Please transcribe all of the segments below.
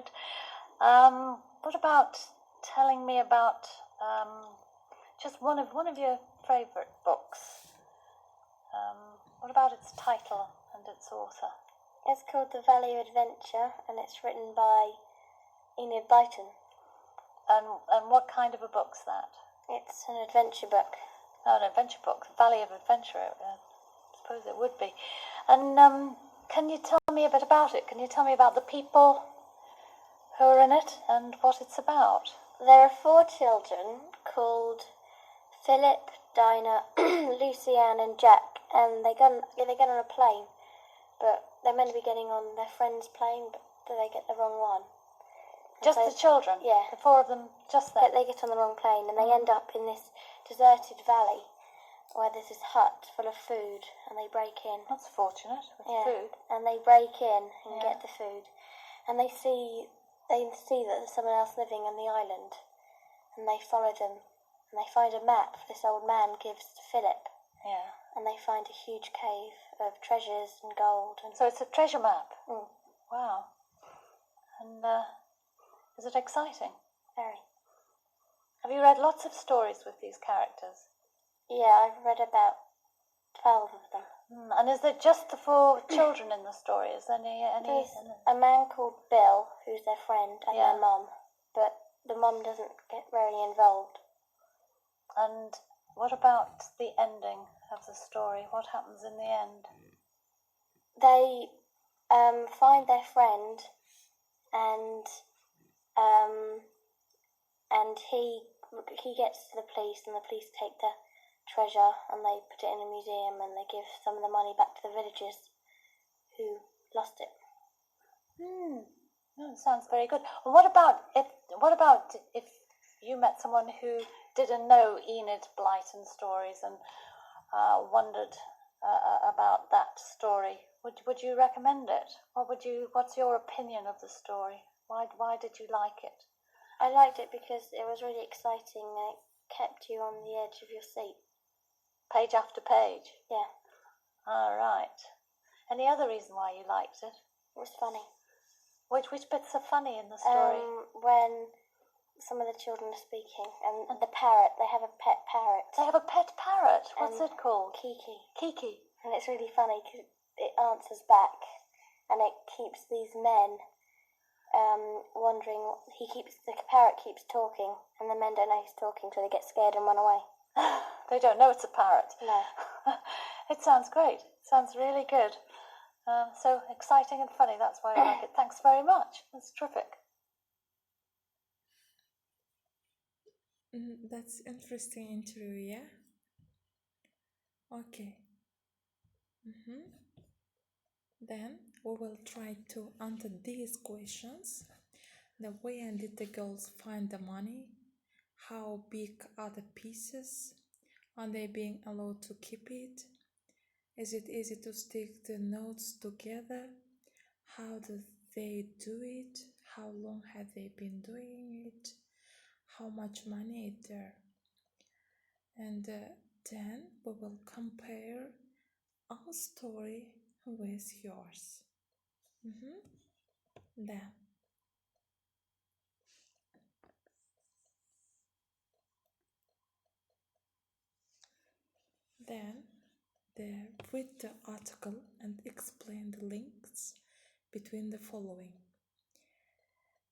good. What about telling me about just one of your favourite books? What about its title and its author? It's called The Valley of Adventure, and it's written by Enid Blyton. And what kind of a book's that? It's an adventure book. Oh, an adventure book, Valley of Adventure, I suppose it would be. And can you tell me a bit about it? Can you tell me about the people who are in it and what it's about? There are 4 children called Philip, Dinah, Lucy Ann and Jack, and they get on a plane, but they're meant to be getting on their friend's plane, but they get the wrong one. Just the children? Yeah. The 4 of them, just them? But they get on the wrong plane, and they end up in this deserted valley where there's this hut full of food, and they break in. That's fortunate, with food. And they break in and get the food, and they see that there's someone else living on the island, and they follow them, and they find a map this old man gives to Philip. Yeah. And they find a huge cave of treasures and gold. And so it's a treasure map? Mm. Wow. And is it exciting? Very. Have you read lots of stories with these characters? Yeah, I've read about 12 of them. And is it just the 4 children in the story? Is there any? There's a man called Bill, who's their friend, and their mum, but the mum doesn't get very involved. And what about the ending of the story? What happens in the end? They find their friend, and he gets to the police, and the police take the treasure and they put it in a museum, and they give some of the money back to the villagers who lost it. That sounds very good. What about if you met someone who didn't know Enid Blyton stories and wondered about that story? Would you recommend it? What's your opinion of the story? Why did you like it? I liked it because it was really exciting and it kept you on the edge of your seat. Page after page? Yeah. All right. Any other reason why you liked it? It was funny. Which bits are funny in the story? When some of the children are speaking, and the parrot, they have a pet parrot. They have a pet parrot? What's it called? Kiki. Kiki. And it's really funny because it answers back, and it keeps these men wondering. The parrot keeps talking, and the men don't know he's talking, so they get scared and run away. They don't know it's a parrot. No. It sounds great. It sounds really good. So exciting and funny. That's why I like it. Thanks very much. That's terrific. That's interesting interview, yeah? Okay. Then we will try to answer these questions. Where did the girls find the money? How big are the pieces? Are they being allowed to keep it? Is it easy to stick the notes together? How do they do it? How long have they been doing it? How much money is there? And then we will compare our story with yours. Then read the article and explain the links between the following.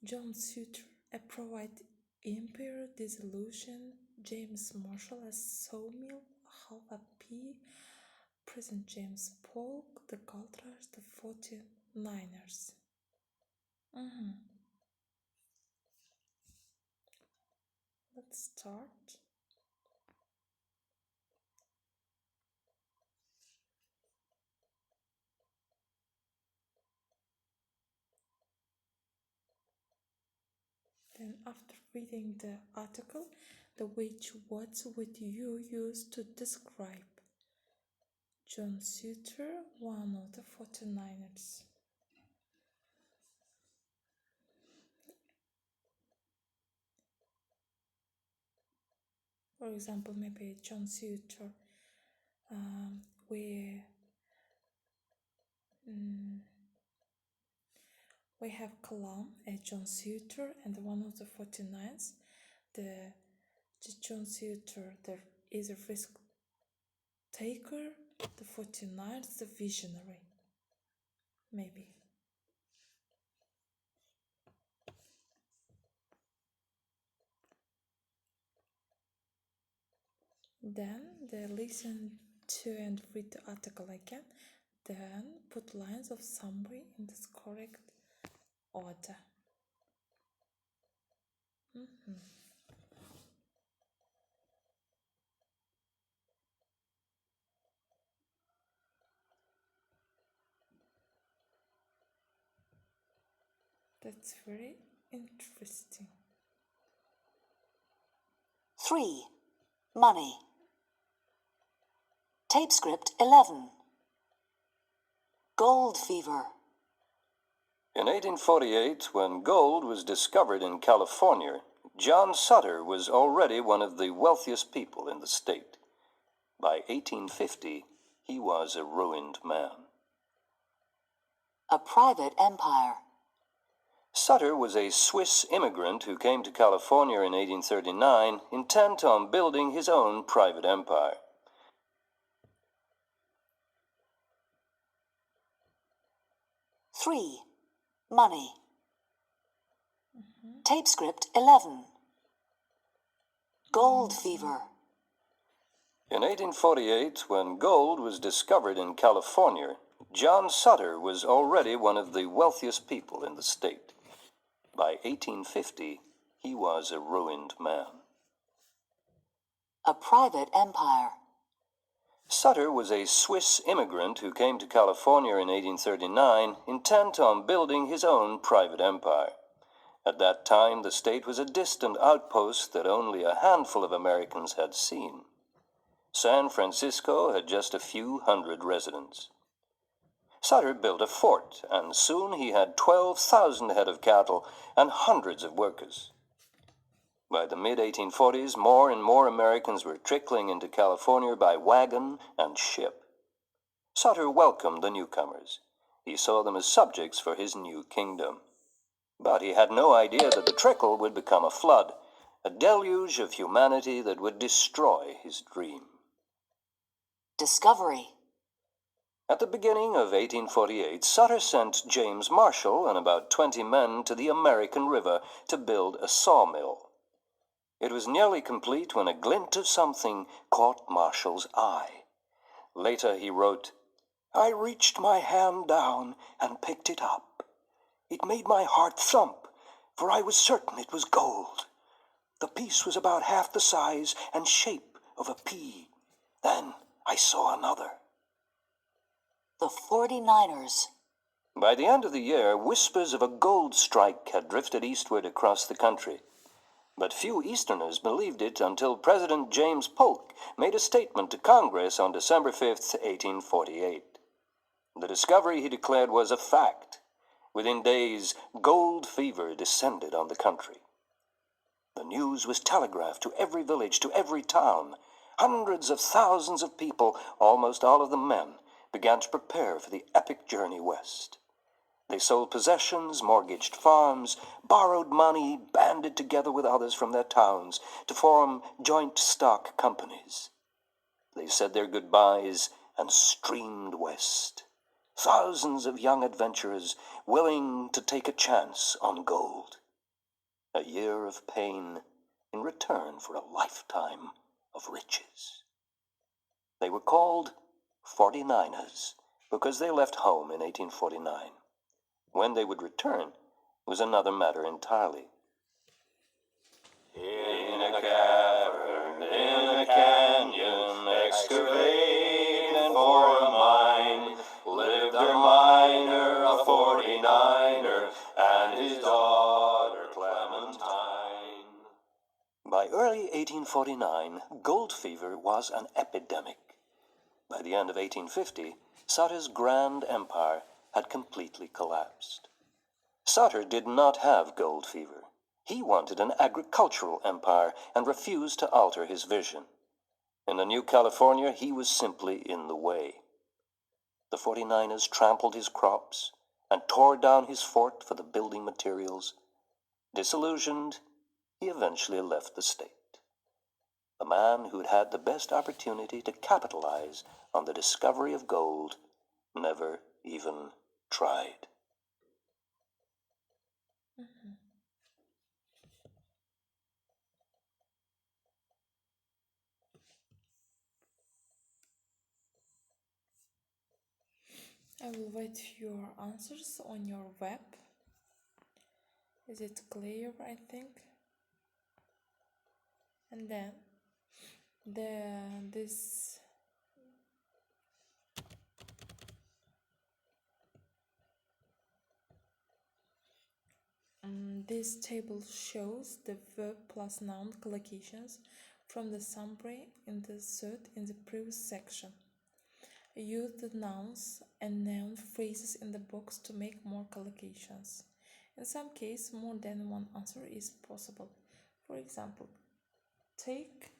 John Suter, a private Empire Dissolution, James Marshall as Sawmill, Howard P. President James Polk, the Gold Rush, the 49ers. Let's start. Then after reading the article, which words would you use to describe John Suter, one of the 49ers? For example, maybe John Suter, We have Clam as John Suter and one of the 49s. The John Suter there is a risk taker, the 49th the visionary. Maybe. Then they listen to and read the article again. Then put lines of summary in the correct order. That's very interesting. 3. Money. Tape script 11. Gold fever. In 1848, when gold was discovered in California, John Sutter was already one of the wealthiest people in the state. By 1850, he was a ruined man. A private empire. Sutter was a Swiss immigrant who came to California in 1839, intent on building his own private empire. Three. Money. Tape script 11. Gold fever. In 1848, when gold was discovered in California, John Sutter was already one of the wealthiest people in the state. By 1850, he was a ruined man. A private empire. Sutter was a Swiss immigrant who came to California in 1839, intent on building his own private empire. At that time, the state was a distant outpost that only a handful of Americans had seen. San Francisco had just a few hundred residents. Sutter built a fort, and soon he had 12,000 head of cattle and hundreds of workers. By the mid-1840s, more and more Americans were trickling into California by wagon and ship. Sutter welcomed the newcomers. He saw them as subjects for his new kingdom. But he had no idea that the trickle would become a flood, a deluge of humanity that would destroy his dream. Discovery. At the beginning of 1848, Sutter sent James Marshall and about 20 men to the American River to build a sawmill. It was nearly complete when a glint of something caught Marshall's eye. Later he wrote, "I reached my hand down and picked it up. It made my heart thump, for I was certain it was gold. The piece was about half the size and shape of a pea. Then I saw another." The 49ers. By the end of the year, whispers of a gold strike had drifted eastward across the country. But few Easterners believed it until President James Polk made a statement to Congress on December 5th, 1848. The discovery, he declared, was a fact. Within days, gold fever descended on the country. The news was telegraphed to every village, to every town. Hundreds of thousands of people, almost all of them men, began to prepare for the epic journey west. They sold possessions, mortgaged farms, borrowed money, banded together with others from their towns to form joint stock companies. They said their goodbyes and streamed west. Thousands of young adventurers willing to take a chance on gold. A year of pain in return for a lifetime of riches. They were called 49ers because they left home in 1849. When they would return was another matter entirely. In a cavern, in a canyon, excavating for a mine, lived a miner, a 49er, and his daughter Clementine. By early 1849, gold fever was an epidemic. By the end of 1850, Sutter's grand empire had completely collapsed. Sutter did not have gold fever. He wanted an agricultural empire and refused to alter his vision. In the new California, he was simply in the way. The 49ers trampled his crops, and tore down his fort for the building materials. Disillusioned, he eventually left the state. The man who'd had the best opportunity to capitalize on the discovery of gold never even tried. I will wait your answers on your web. Is it clear, I think? And then this this table shows the verb plus noun collocations from the summary in the previous section. Use the nouns and noun phrases in the box to make more collocations. In some cases, more than one answer is possible. For example, take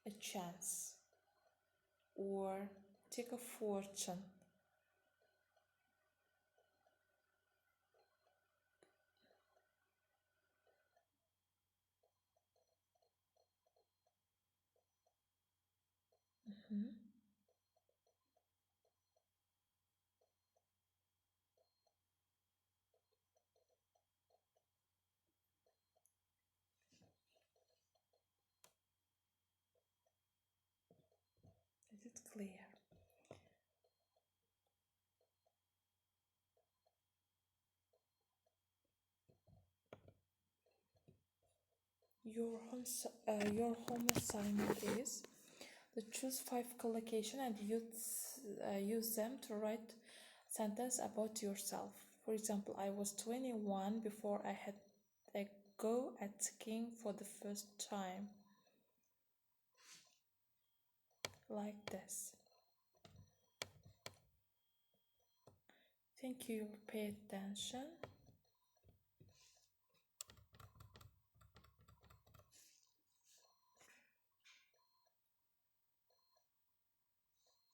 a chance or take a fortune. Is it clear? Your home assignment is to choose 5 collocation and use them to write sentence about yourself. For example, I was 21 before I had a go at skiing for the first time. Like this. Thank you. Pay attention.